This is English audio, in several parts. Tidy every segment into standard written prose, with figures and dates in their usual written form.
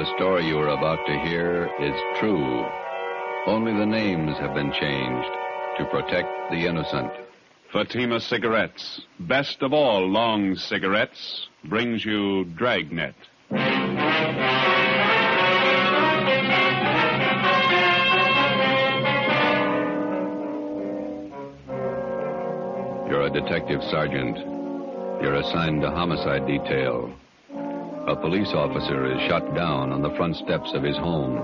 The story you are about to hear is true. Only the names have been changed to protect the innocent. Fatima Cigarettes, best of all long cigarettes, brings you Dragnet. You're a detective sergeant. You're assigned to homicide detail. A police officer is shot down on the front steps of his home.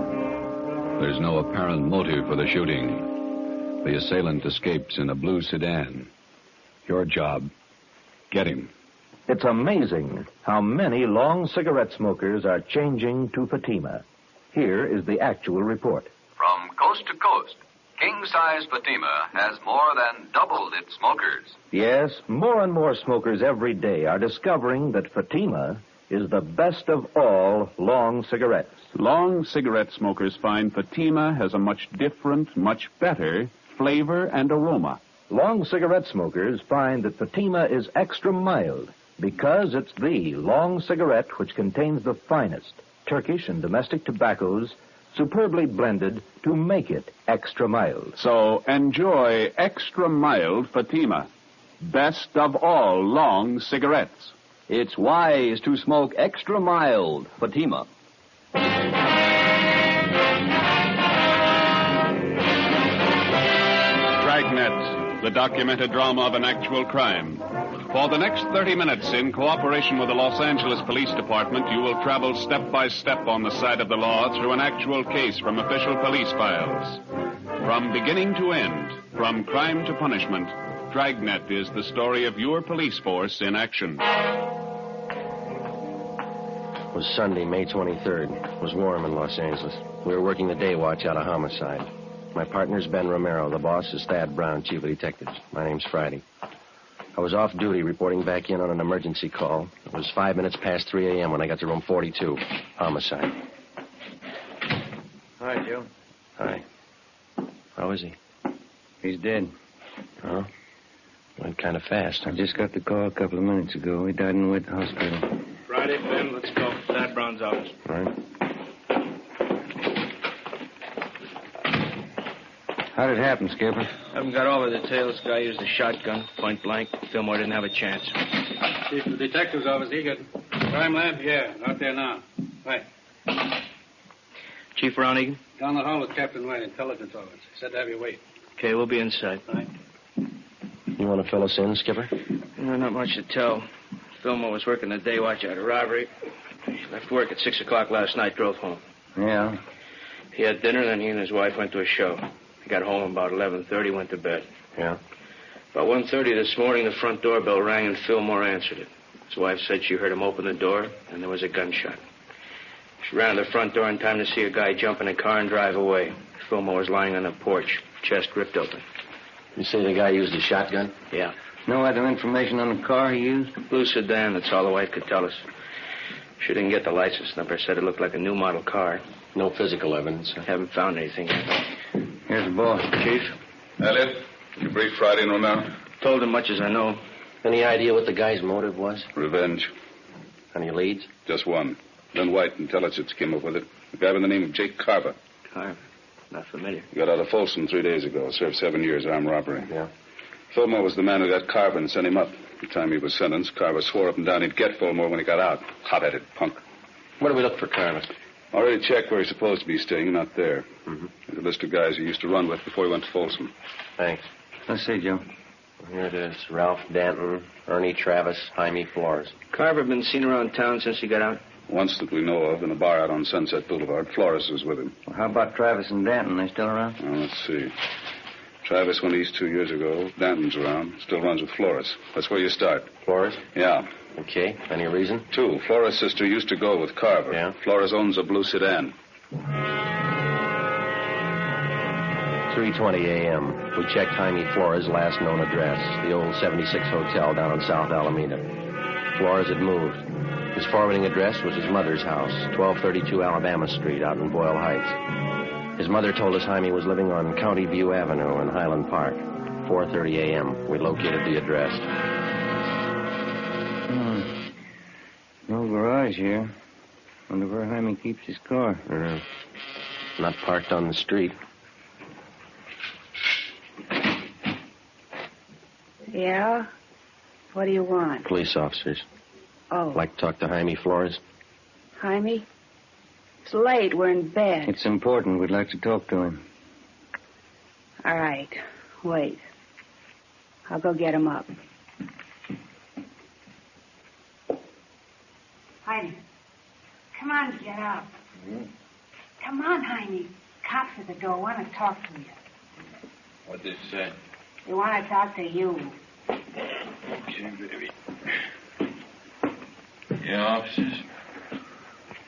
There's no apparent motive for the shooting. The assailant escapes in a blue sedan. Your job, get him. It's amazing how many long cigarette smokers are changing to Fatima. Here is the actual report. From coast to coast, king-size Fatima has more than doubled its smokers. Yes, more and more smokers every day are discovering that Fatima is the best of all long cigarettes. Long cigarette smokers find Fatima has a much different, much better flavor and aroma. Long cigarette smokers find that Fatima is extra mild because it's the long cigarette which contains the finest Turkish and domestic tobaccos superbly blended to make it extra mild. So enjoy extra mild Fatima, best of all long cigarettes. It's wise to smoke extra mild Fatima. Dragnet, the documented drama of an actual crime. For the next 30 minutes, in cooperation with the Los Angeles Police Department, you will travel step by step on the side of the law through an actual case from official police files. From beginning to end, from crime to punishment, Dragnet is the story of your police force in action. It was Sunday, May 23rd. It was warm in Los Angeles. We were working the day watch out of homicide. My partner's Ben Romero. The boss is Thad Brown, chief of detectives. My name's Friday. I was off duty reporting back in on an emergency call. It was 5 minutes past 3 a.m. when I got to room 42. Homicide. Hi, Joe. Hi. How is he? He's dead. Oh? Went kind of fast. I just got the call a couple of minutes ago. He died in Witt Hospital. Friday, Ben, let's go. Thad Brown's office. All right. How did it happen, Skipper? Haven't got all the details. Guy used a shotgun, point blank. Fillmore didn't have a chance. Chief of the detective's office, he got crime lab? Yeah, out there now. Right. Chief Ron Egan? Down the hall with Captain White, intelligence office. Said to have you wait. Okay, we'll be inside. Right. You want to fill us in, Skipper? Not much to tell. Fillmore was working the day watch out of robbery. He left work at 6 o'clock last night, drove home. Yeah. He had dinner, then he and his wife went to a show. He got home about 11:30, went to bed. Yeah. About 1:30 this morning, the front doorbell rang and Fillmore answered it. His wife said she heard him open the door, and there was a gunshot. She ran to the front door in time to see a guy jump in a car and drive away. Fillmore was lying on the porch, chest ripped open. You say the guy used a shotgun? Yeah. No other information on the car he used? Blue sedan, that's all the wife could tell us. She didn't get the license number, said it looked like a new model car. No physical evidence. Haven't found anything yet. Here's the boss. Chief? Elliot, you brief Friday and Romero? Told him much as I know. Any idea what the guy's motive was? Revenge. Any leads? Just one. Then White Intelligence came up with it. A guy by the name of Jake Carver. Carver? Not familiar. He got out of Folsom 3 days ago. Served 7 years armed robbery. Yeah. Fillmore was the man who got Carver and sent him up. The time he was sentenced, Carver swore up and down he'd get Fillmore when he got out. Hot-headed punk. Where do we look for Carver? Already checked where he's supposed to be staying. Not there. Mm-hmm. There's a list of guys he used to run with before he went to Folsom. Thanks. Let's see, Joe. Here it is. Ralph Danton, Ernie Travis, Jaime Flores. Carver been seen around town since he got out? Once that we know of, in a bar out on Sunset Boulevard. Flores was with him. Well, how about Travis and Danton? They still around? Well, let's see. Travis went east 2 years ago. Danton's around. Still runs with Flores. That's where you start. Flores? Yeah. Okay. Any reason? 2. Flores' sister used to go with Carver. Yeah. Flores owns a blue sedan. 3:20 a.m. We checked Jaime Flores' last known address, the old 76 Hotel down on South Alameda. Flores had moved. His forwarding address was his mother's house, 1232 Alabama Street out in Boyle Heights. His mother told us Jaime was living on County View Avenue in Highland Park. 4:30 a.m. We located the address. No garage here. Wonder where Jaime keeps his car. Not parked on the street. Yeah? What do you want? Police officers. Oh. Like to talk to Jaime Flores? Jaime? It's late. We're in bed. It's important. We'd like to talk to him. All right. Wait. I'll go get him up. Jaime. Come on, get up. Come on, Jaime. Cops at the door want to talk to you. What did it say? They want to talk to you. Okay, baby. Yeah, officers.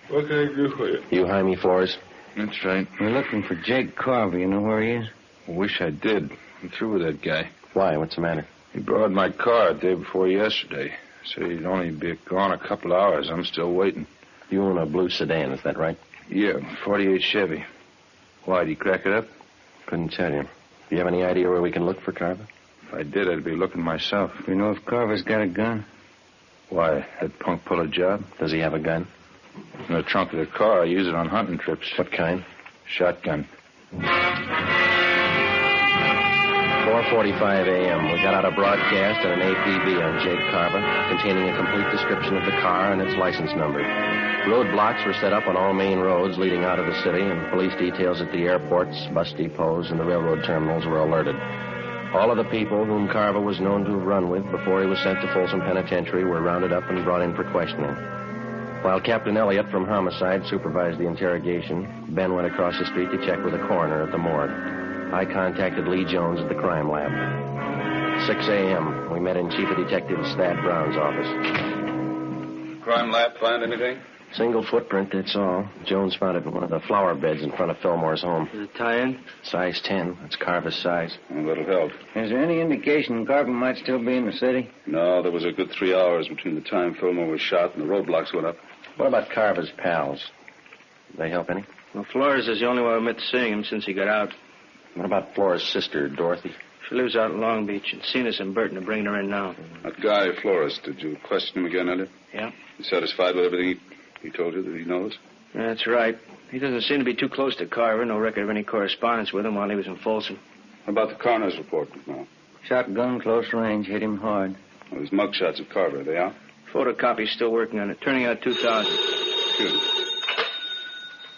What can I do for you? You Jaime Flores? That's right. We're looking for Jake Carver. You know where he is? I wish I did. I'm through with that guy. Why? What's the matter? He borrowed my car the day before yesterday. Said he'd only be gone a couple hours. I'm still waiting. You own a blue sedan, is that right? Yeah, 48 Chevy. Why, did he crack it up? Couldn't tell you. Do you have any idea where we can look for Carver? If I did, I'd be looking myself. Do you know if Carver's got a gun? Why, that punk pull a job? Does he have a gun? In the trunk of the car. I use it on hunting trips. What kind? Shotgun. 4:45 a.m. We got out a broadcast and an APB on Jake Carver, containing a complete description of the car and its license number. Roadblocks were set up on all main roads leading out of the city, and police details at the airports, bus depots, and the railroad terminals were alerted. All of the people whom Carver was known to have run with before he was sent to Folsom Penitentiary were rounded up and brought in for questioning. While Captain Elliott from Homicide supervised the interrogation, Ben went across the street to check with the coroner at the morgue. I contacted Lee Jones at the crime lab. 6 a.m., we met in Chief of Detective Thad Brown's office. Crime lab find anything? Single footprint, that's all. Jones found it in one of the flower beds in front of Fillmore's home. Does it tie in? Size 10. That's Carver's size. Well, that'll help. Is there any indication Carver might still be in the city? No, there was a good 3 hours between the time Fillmore was shot and the roadblocks went up. What about Carver's pals? Did they help any? Well, Flores is the only one who admits seeing him since he got out. What about Flores' sister, Dorothy? She lives out in Long Beach, and Cenas and Burton are bringing her in now. That guy, Flores, did you question him again, Elliot? Yeah. You satisfied with everything he told you that he knows? That's right. He doesn't seem to be too close to Carver. No record of any correspondence with him while he was in Folsom. How about the coroner's report now? Shotgun, close range, hit him hard. Well, there's mugshots of Carver. Are they out? Photocopy's still working on it. Turning out 2,000. Excuse me.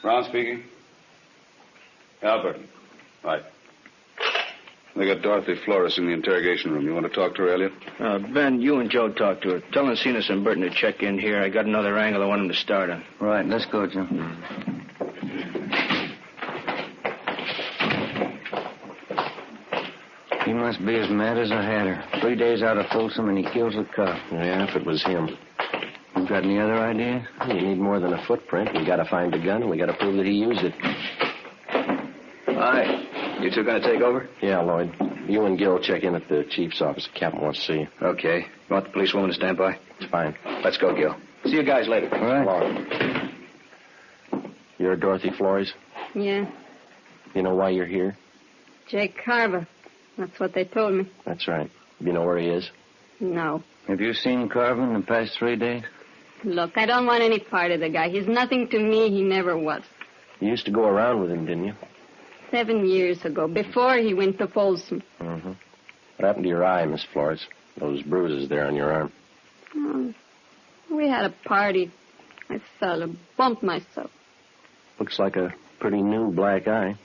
Brown speaking. Albert. Right. They got Dorothy Flores in the interrogation room. You want to talk to her, Elliot? Ben, you and Joe talk to her. Tell Cenas and Burton to check in here. I got another angle I want them to start on. Right, let's go, Joe. He must be as mad as a hatter. 3 days out of Folsom and he kills a cop. Yeah, if it was him. You got any other ideas? You need more than a footprint. We got to find the gun, and we got to prove that he used it. Hi. You two going to take over? Yeah, Lloyd. You and Gil check in at the chief's office. The captain wants to see you. Okay. You want the policewoman to stand by? It's fine. Let's go, Gil. See you guys later. All right. Along. You're Dorothy Flores? Yeah. You know why you're here? Jake Carver. That's what they told me. That's right. You know where he is? No. Have you seen Carver in the past 3 days? Look, I don't want any part of the guy. He's nothing to me. He never was. You used to go around with him, didn't you? 7 years ago, before he went to Folsom. Mm-hmm. What happened to your eye, Miss Flores? Those bruises there on your arm. Oh, we had a party. I fell and bumped myself. Looks like a pretty new black eye.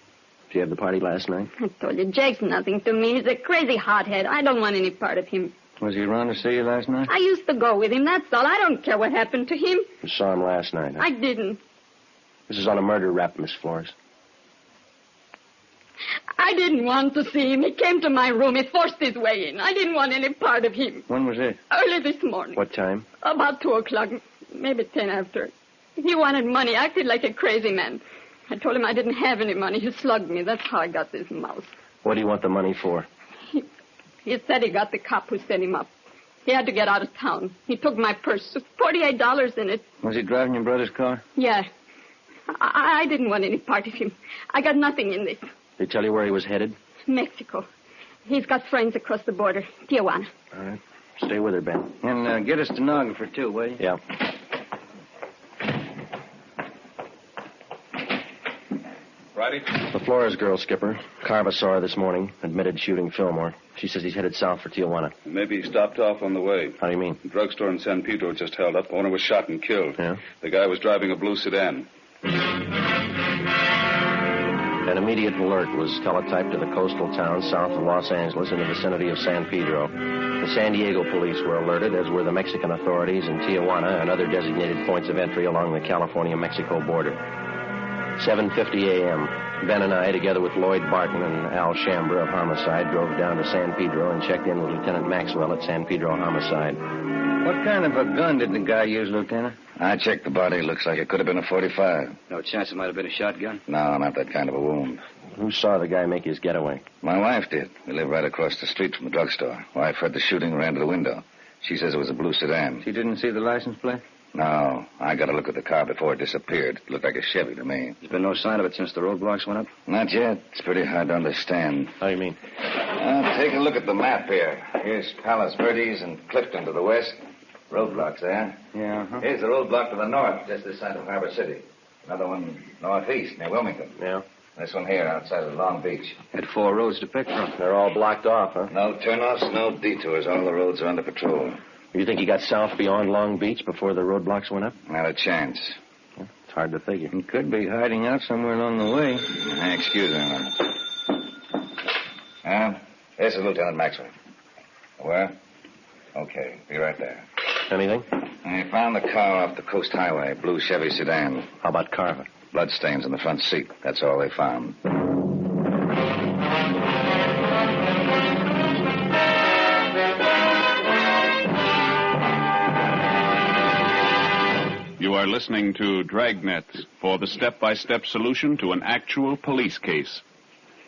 Did you have the party last night? I told you, Jake's nothing to me. He's a crazy hothead. I don't want any part of him. Was he around to see you last night? I used to go with him, that's all. I don't care what happened to him. You saw him last night, huh? I didn't. This is on a murder rap, Miss Flores. I didn't want to see him. He came to my room. He forced his way in. I didn't want any part of him. When was it? Early this morning. What time? About 2 o'clock, maybe 10 after. He wanted money, acted like a crazy man. I told him I didn't have any money. He slugged me. That's how I got this mouse. What do you want the money for? He said he got the cop who set him up. He had to get out of town. He took my purse. $48 in it. Was he driving your brother's car? Yeah. I didn't want any part of him. I got nothing in this. Did he tell you where he was headed? Mexico. He's got friends across the border. Tijuana. All right. Stay with her, Ben. And get a stenographer, too, will you? Yeah. Righty. The Flores girl, Skipper. Carva saw her this morning, admitted shooting Fillmore. She says he's headed south for Tijuana. Maybe he stopped off on the way. How do you mean? The drugstore in San Pedro just held up. Owner was shot and killed. Yeah? The guy was driving a blue sedan. An immediate alert was teletyped to the coastal town south of Los Angeles in the vicinity of San Pedro. The San Diego police were alerted, as were the Mexican authorities in Tijuana and other designated points of entry along the California-Mexico border. 7:50 a.m., Ben and I, together with Lloyd Barton and Al Chambra of Homicide, drove down to San Pedro and checked in with Lieutenant Maxwell at San Pedro Homicide. What kind of a gun did the guy use, Lieutenant? I checked the body. Looks like it could have been a .45. No chance it might have been a shotgun? No, not that kind of a wound. Who saw the guy make his getaway? My wife did. We live right across the street from the drugstore. Wife heard the shooting and ran to the window. She says it was a blue sedan. She didn't see the license plate? No. I got a look at the car before it disappeared. It looked like a Chevy to me. There's been no sign of it since the roadblocks went up? Not yet. It's pretty hard to understand. How do you mean? Take a look at the map here. Here's Palos Verdes and Clifton to the west. Roadblocks there. Yeah, uh-huh. Here's the roadblock to the north, just this side of Harbor City. Another one northeast, near Wilmington. Yeah? This one here, outside of Long Beach. Had 4 roads to pick from. They're all blocked off, huh? No turnoffs, no detours. All the roads are under patrol. You think he got south beyond Long Beach before the roadblocks went up? Not a chance. Yeah, it's hard to figure. He could be hiding out somewhere along the way. Excuse me a minute. This is Lieutenant Maxwell. Where? Okay, be right there. Anything? I found the car off the Coast Highway, blue Chevy sedan. How about Carver? Bloodstains in the front seat. That's all they found. You are listening to Dragnet for the step-by-step solution to an actual police case.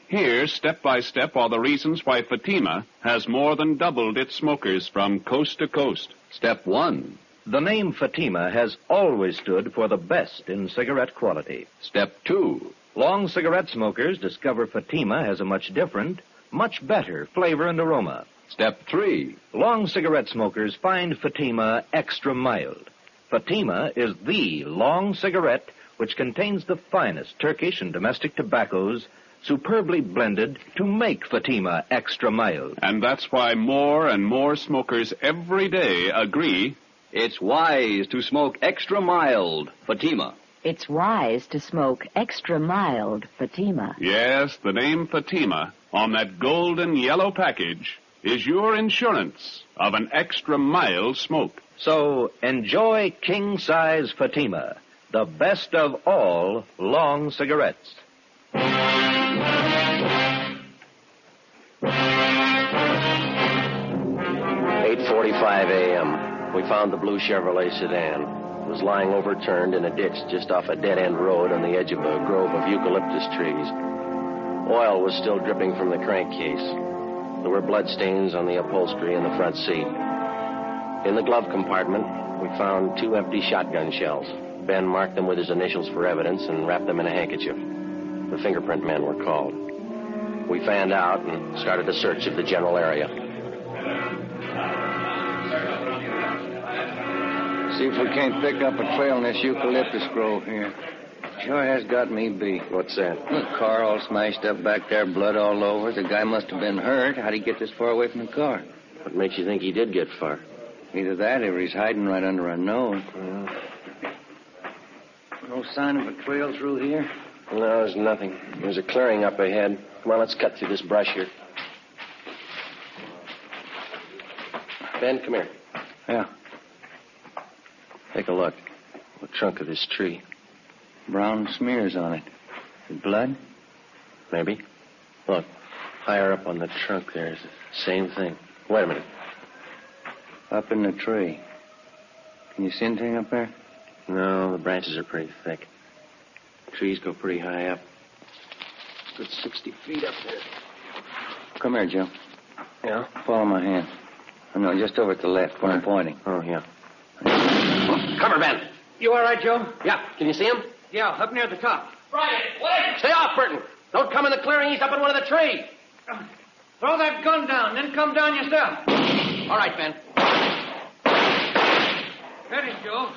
Here, step by step, are the reasons why Fatima has more than doubled its smokers from coast to coast. Step 1. The name Fatima has always stood for the best in cigarette quality. Step 2. Long cigarette smokers discover Fatima has a much different, much better flavor and aroma. Step 3. Long cigarette smokers find Fatima extra mild. Fatima is the long cigarette which contains the finest Turkish and domestic tobaccos superbly blended to make Fatima extra mild. And that's why more and more smokers every day agree it's wise to smoke extra mild Fatima. It's wise to smoke extra mild Fatima. Yes, the name Fatima on that golden yellow package is your insurance of an extra mild smoke. So enjoy king-size Fatima, the best of all long cigarettes. 8:45 a.m. We found the blue Chevrolet sedan. It was lying overturned in a ditch just off a dead-end road on the edge of a grove of eucalyptus trees. Oil was still dripping from the crankcase. There were bloodstains on the upholstery in the front seat. In the glove compartment, we found 2 empty shotgun shells. Ben marked them with his initials for evidence and wrapped them in a handkerchief. The fingerprint men were called. We fanned out and started a search of the general area. See if we can't pick up a trail in this eucalyptus grove here. Sure has got me beat. What's that? The car all smashed up back there, blood all over. The guy must have been hurt. How'd he get this far away from the car? What makes you think he did get far? Either that or he's hiding right under our nose. No sign of a trail through here? No, there's nothing. There's a clearing up ahead. Come on, let's cut through this brush here. Ben, come here. Yeah. Take a look. The trunk of this tree. Brown smears on it. Blood? Maybe. Look, higher up on the trunk there is the same thing. Wait a minute. Up in the tree. Can you see anything up there? No, the branches are pretty thick. Trees go pretty high up. Good 60 feet up there. Come here, Joe. Yeah? Follow my hand. Oh, no, just over at the left where I'm pointing. Oh, yeah. Cover, Ben. You all right, Joe? Yeah. Can you see him? Yeah, up near the top. Right. Wait. Stay off, Burton. Don't come in the clearing. He's up in one of the trees. Throw that gun down, then come down yourself. All right, Ben. Ready, Joe.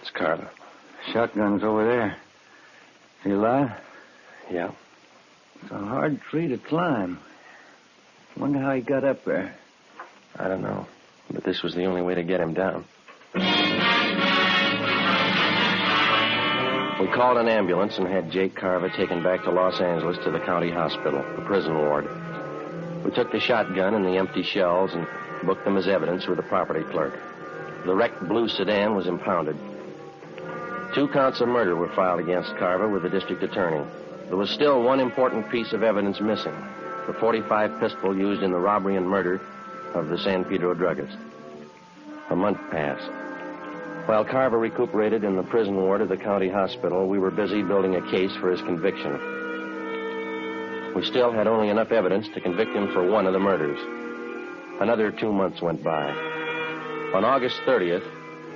It's Carver. Shotgun's over there. He alive? Yeah. It's a hard tree to climb. Wonder how he got up there. I don't know. But this was the only way to get him down. We called an ambulance and had Jake Carver taken back to Los Angeles to the county hospital, the prison ward. We took the shotgun and the empty shells and booked them as evidence with the property clerk. The wrecked blue sedan was impounded. 2 counts of murder were filed against Carver with the district attorney. There was still one important piece of evidence missing, the .45 pistol used in the robbery and murder of the San Pedro druggist. A month passed. While Carver recuperated in the prison ward of the county hospital, we were busy building a case for his conviction. We still had only enough evidence to convict him for one of the murders. Another 2 months went by. On August 30th,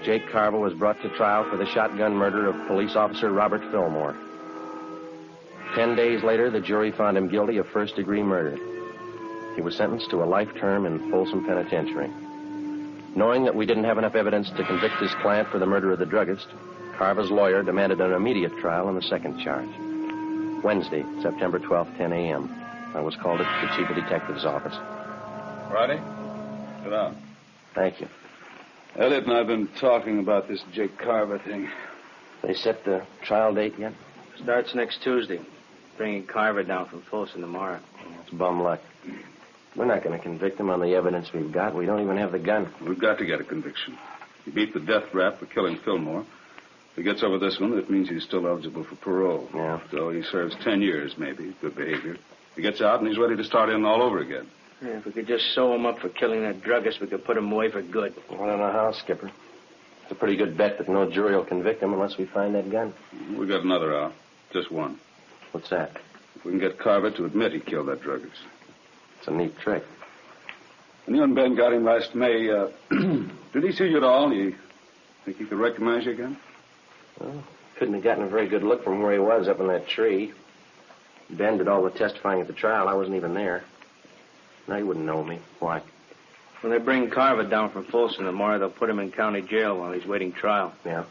Jake Carver was brought to trial for the shotgun murder of police officer Robert Fillmore. 10 days later, the jury found him guilty of first-degree murder. He was sentenced to a life term in Folsom Penitentiary. Knowing that we didn't have enough evidence to convict his client for the murder of the druggist, Carver's lawyer demanded an immediate trial on the second charge. Wednesday, September 12th, 10 a.m. I was called at the chief of detective's office. Ready? Sit down. Thank you. Elliot and I have been talking about this Jake Carver thing. They set the trial date yet? Starts next Tuesday. Bringing Carver down from Folsom tomorrow. It's bum luck. We're not going to convict him on the evidence we've got. We don't even have the gun. We've got to get a conviction. He beat the death rap for killing Fillmore. If he gets over this one, that means he's still eligible for parole. Yeah. So he serves 10 years, maybe. Good behavior. He gets out and he's ready to start in all over again. Yeah, if we could just sew him up for killing that druggist, we could put him away for good. I don't know how, Skipper. It's a pretty good bet that no jury will convict him unless we find that gun. We got another out. Just one. What's that? If we can get Carver to admit he killed that druggist. It's a neat trick. When you and Ben got him last May, did he see you at all? You think he could recognize you again? Well, couldn't have gotten a very good look from where he was up in that tree. Ben did all the testifying at the trial. I wasn't even there. No, he wouldn't know me. Why? When they bring Carver down from Folsom tomorrow, they'll put him in county jail while he's waiting trial. Yeah.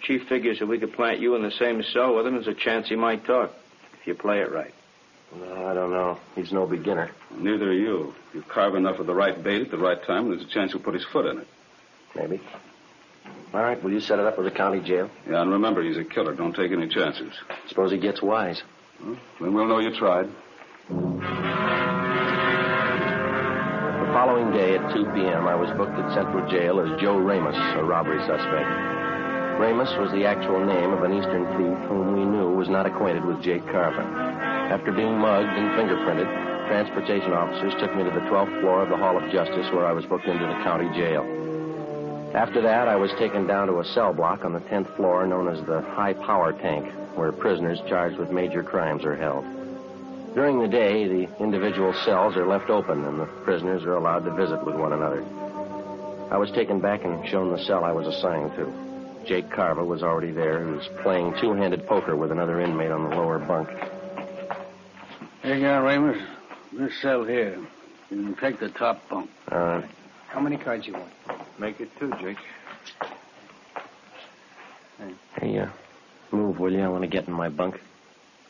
Chief figures if we could plant you in the same cell with him, there's a chance he might talk, if you play it right. No, I don't know. He's no beginner. Neither are you. You carve enough of the right bait at the right time, and there's a chance he'll put his foot in it. Maybe. All right, will you set it up with the county jail? Yeah, and remember, he's a killer. Don't take any chances. Suppose he gets wise. Well, then we'll know you tried. The following day at 2 p.m., I was booked at Central Jail as Joe Ramos, a robbery suspect. Ramos was the actual name of an Eastern thief whom we knew was not acquainted with Jake Carver. After being mugged and fingerprinted, transportation officers took me to the 12th floor of the Hall of Justice where I was booked into the county jail. After that, I was taken down to a cell block on the 10th floor known as the High Power Tank, where prisoners charged with major crimes are held. During the day, the individual cells are left open and the prisoners are allowed to visit with one another. I was taken back and shown the cell I was assigned to. Jake Carver was already there. He was playing two-handed poker with another inmate on the lower bunk. Here you go, Ramos. This cell here. You can take the top bunk. All right. How many cards you want? Make it 2, Jake. Hey, move, will you? I want to get in my bunk.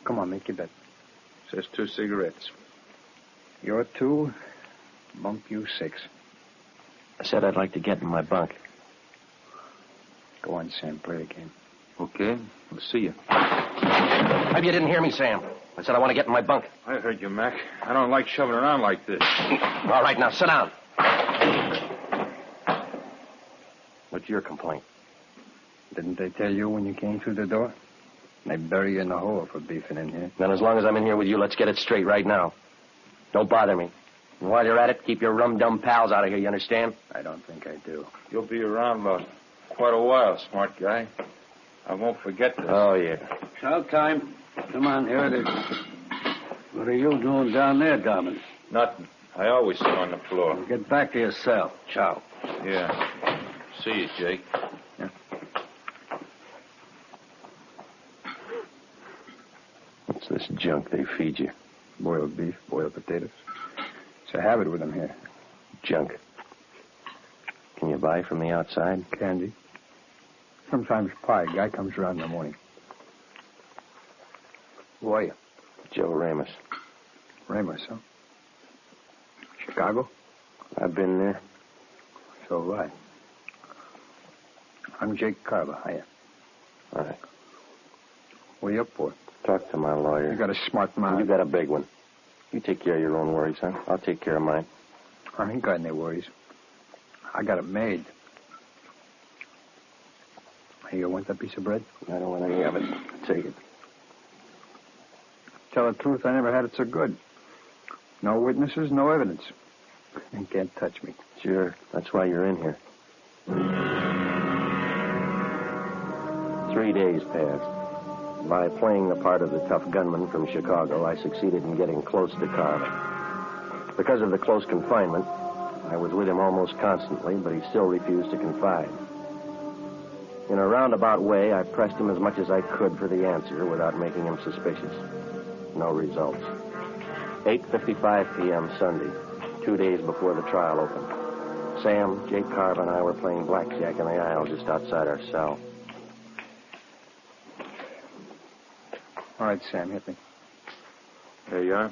Come on, make your bet. Says 2 cigarettes. You're 2, bunk you 6. I said I'd like to get in my bunk. Go on, Sam, play the game. Okay, we'll see you. Maybe you didn't hear me, Sam. I said I want to get in my bunk. I heard you, Mac. I don't like shoving around like this. All right, now sit down. What's your complaint? Didn't they tell you when you came through the door? They bury you in the hole for beefing in here. Then as long as I'm in here with you, let's get it straight right now. Don't bother me. And while you're at it, keep your rum-dum pals out of here, you understand? I don't think I do. You'll be around quite a while, smart guy. I won't forget this. Oh, yeah. Chow time. Come on, here it is. What are you doing down there, Dobbin? Nothing. I always sit on the floor. Get back to your cell. Chow. Yeah. See you, Jake. Yeah. What's this junk they feed you? Boiled beef, boiled potatoes. It's a habit with them here. Junk. Can you buy from the outside? Candy. Sometimes Pie. Guy comes around in the morning. Who are you? Joe Ramos. Ramos, huh? Chicago? I've been there. So have I. I'm Jake Carver. Hiya. All right. What are you up for? Talk to my lawyer. You got a smart mouth. You got a big one. You take care of your own worries, huh? I'll take care of mine. I ain't got any worries. I got it made. Hey, you want that piece of bread? I don't want any of it. Take it. Tell the truth, I never had it so good. No witnesses, no evidence. You can't touch me. Sure. That's why you're in here. 3 days passed. By playing the part of the tough gunman from Chicago, I succeeded in getting close to Carver. Because of the close confinement, I was with him almost constantly, but he still refused to confide. In a roundabout way, I pressed him as much as I could for the answer without making him suspicious. No results. 8:55 p.m. Sunday, 2 days before the trial opened. Sam, Jake Carver, and I were playing blackjack in the aisle just outside our cell. All right, Sam, hit me. There you are.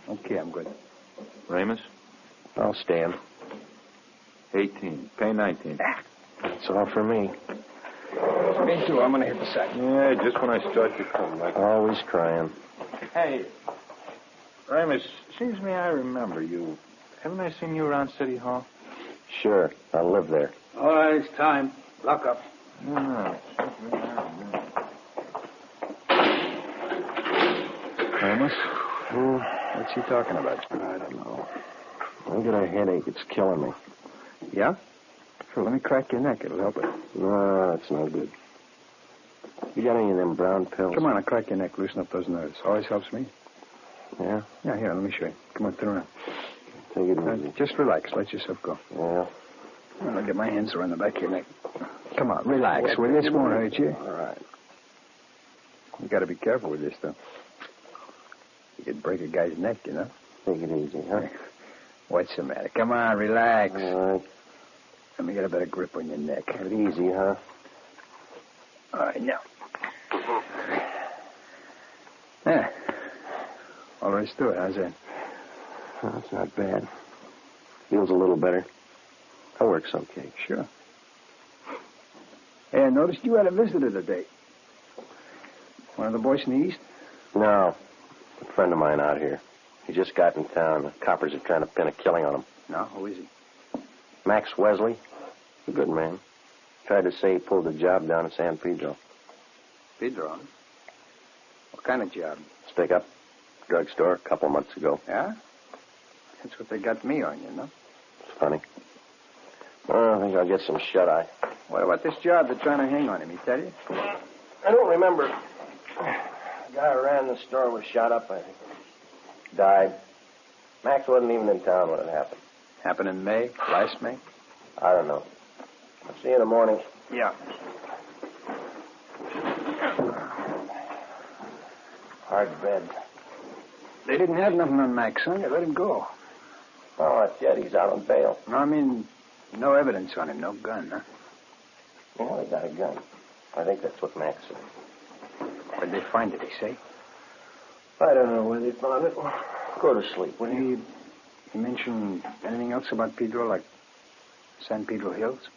Okay, I'm good. Ramos? I'll stand. 18. Pay 19. That's all for me. Me too. I'm going to hit the sack. Yeah, just when I start to come. Like... Always crying. Hey, Ramos, seems to me I remember you. Haven't I seen you around City Hall? Sure. I live there. All right, it's time. Lock up. No. Ramos? What's he talking about? I don't know. I got a headache. It's killing me. Yeah? Sure, let me crack your neck. It'll help it. No, that's no good. You got any of them brown pills? Come on, I'll crack your neck. Loosen up those nerves. Always helps me. Yeah? Yeah, here, let me show you. Come on, turn around. Take it easy. Just relax. Let yourself go. Yeah. I'll get my hands around the back of your neck. Come on, relax. Will you? This won't hurt you. All right. You got to be careful with this, though. You could break a guy's neck, you know. Take it easy, huh? What's the matter? Come on, relax. All right. Let me get a better grip on your neck. Take it easy, huh? All right, now. Yeah. All right, let's do it. How's that? Oh, that's not bad. Feels a little better. That works okay. Sure. Hey, I noticed you had a visitor today. One of the boys from the East? No. A friend of mine out here. He just got in town. The coppers are trying to pin a killing on him. No? Who is he? Max Wesley. A good man. Tried to say he pulled a job down at San Pedro. Pedro, huh? What kind of job? Stick up. Drugstore a couple months ago. Yeah? That's what they got me on, you know? It's funny. Well, I think I'll get some shut-eye. What about this job they're trying to hang on him, he tell you? I don't remember. The guy who ran the store was shot up, I think. Died. Max wasn't even in town when it happened. Happened in May? Last May? I don't know. I'll see you in the morning. Yeah. Hard bed. They didn't have nothing on Max, son. They let him go. Oh, that's yet. He's out on bail. No, I mean, no evidence on him. No gun, huh? Yeah, they got a gun. I think that's what Max said. Where'd they find it, he say? I don't know where they found it. Go to sleep, will you? He mentioned anything else about Pedro, like San Pedro Hills?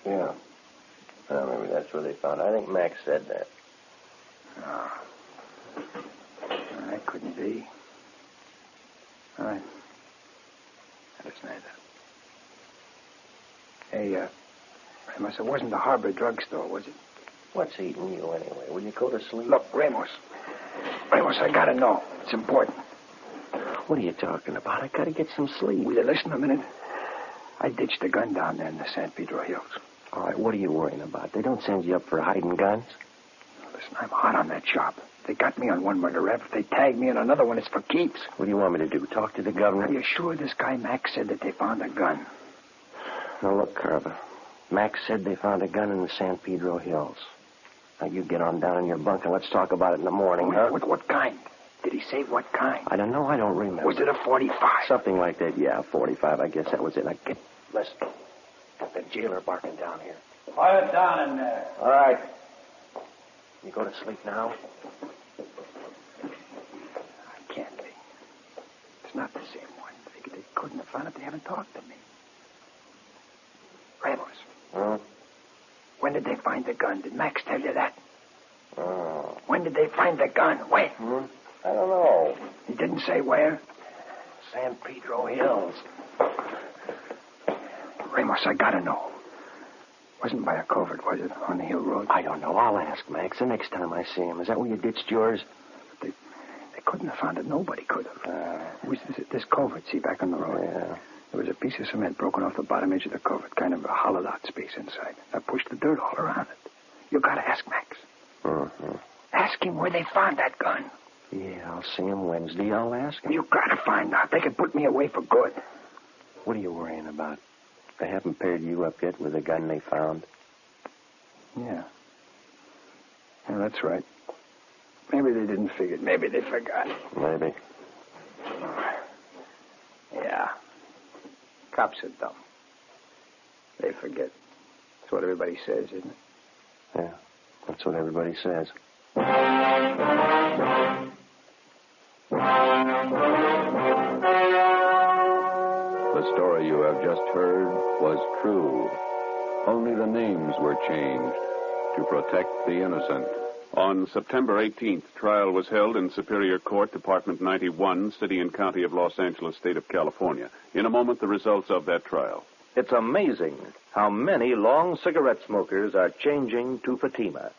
Yeah. Well, maybe that's where they found it. I think Max said that. No. That couldn't be. All right. That's neither. Hey, Ramos, it wasn't the Harbor drugstore, was it? What's eating you anyway? Will you go to sleep? Look, Ramos. Ramos, I gotta know. It's important. What are you talking about? I gotta get some sleep. Will you listen a minute? I ditched a gun down there in the San Pedro Hills. All right, what are you worrying about? They don't send you up for hiding guns? Listen, I'm hot on that job. They got me on one murder rap. If they tag me in another one, it's for keeps. What do you want me to do? Talk to the governor? Are you sure this guy Max said that they found a gun? Now, look, Carver. Max said they found a gun in the San Pedro Hills. Now, you get on down in your bunk and let's talk about it in the morning, huh? What kind? Did he say what kind? I don't know. I don't remember. Was it a 45? Something like that, yeah, 45. I guess that was it. Listen. Got the jailer barking down here. Quiet down in there. All right. You go to sleep now? I can't be. It's not the same one. They couldn't have found it. They haven't talked to me. Ramos. Hmm? When did they find the gun? Did Max tell you that? Oh. When did they find the gun? When? I don't know. He didn't say where? San Pedro Hills. Ramos, I gotta know. Wasn't by a covert, was it? On the hill road? I don't know. I'll ask Max the next time I see him. Is that where you ditched yours? They couldn't have found it. Nobody could have. It was this covert, see, back on the road. Yeah. There was a piece of cement broken off the bottom edge of the covert, kind of a hollowed-out space inside. I pushed the dirt all around it. You gotta ask Max. Mm-hmm. Ask him where they found that gun. Yeah, I'll see him Wednesday. I'll ask him. You gotta find out. They could put me away for good. What are you worrying about? They haven't paired you up yet with the gun they found? Yeah. Yeah, that's right. Maybe they didn't figure it. Maybe they forgot. Maybe. Yeah. Cops are dumb. They forget. That's what everybody says, isn't it? Yeah, that's what everybody says. The story you have just heard was true. Only the names were changed to protect the innocent. On September 18th, trial was held in Superior Court, Department 91, City and County of Los Angeles, State of California. In a moment, the results of that trial. It's amazing how many long cigarette smokers are changing to Fatima.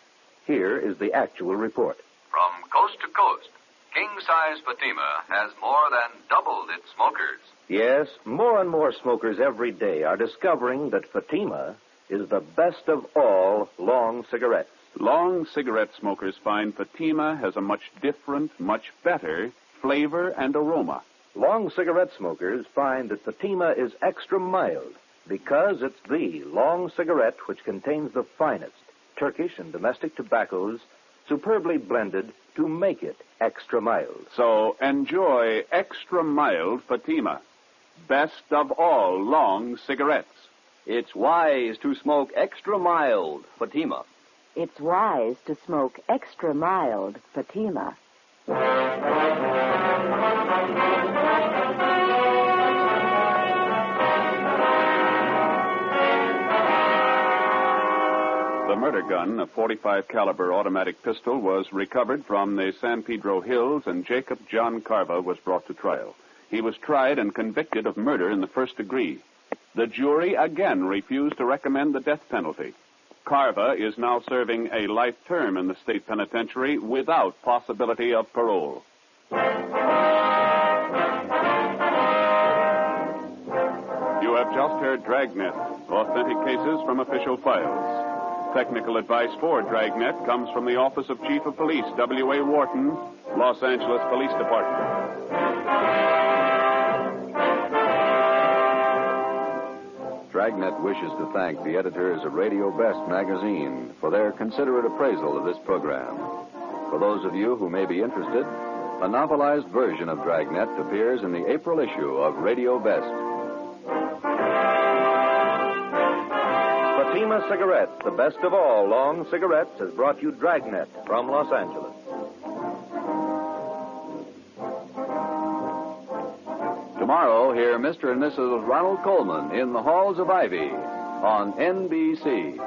Here is the actual report. From coast to coast, king-size Fatima has more than doubled its smokers. Yes, more and more smokers every day are discovering that Fatima is the best of all long cigarettes. Long cigarette smokers find Fatima has a much different, much better flavor and aroma. Long cigarette smokers find that Fatima is extra mild because it's the long cigarette which contains the finest Turkish and domestic tobaccos superbly blended to make it extra mild. So enjoy extra mild Fatima. Best of all long cigarettes. It's wise to smoke extra mild Fatima. It's wise to smoke extra mild Fatima. The murder gun, a .45 caliber automatic pistol, was recovered from the San Pedro Hills, and Jacob John Carva was brought to trial. He was tried and convicted of murder in the first degree. The jury again refused to recommend the death penalty. Carva is now serving a life term in the state penitentiary without possibility of parole. You have just heard Dragnet, authentic cases from official files. Technical advice for Dragnet comes from the Office of Chief of Police, W.A. Wharton, Los Angeles Police Department. Dragnet wishes to thank the editors of Radio Best magazine for their considerate appraisal of this program. For those of you who may be interested, a novelized version of Dragnet appears in the April issue of Radio Best. Fatima Cigarettes, the best of all long cigarettes, has brought you Dragnet from Los Angeles. Tomorrow, hear Mr. and Mrs. Ronald Coleman in the Halls of Ivy on NBC.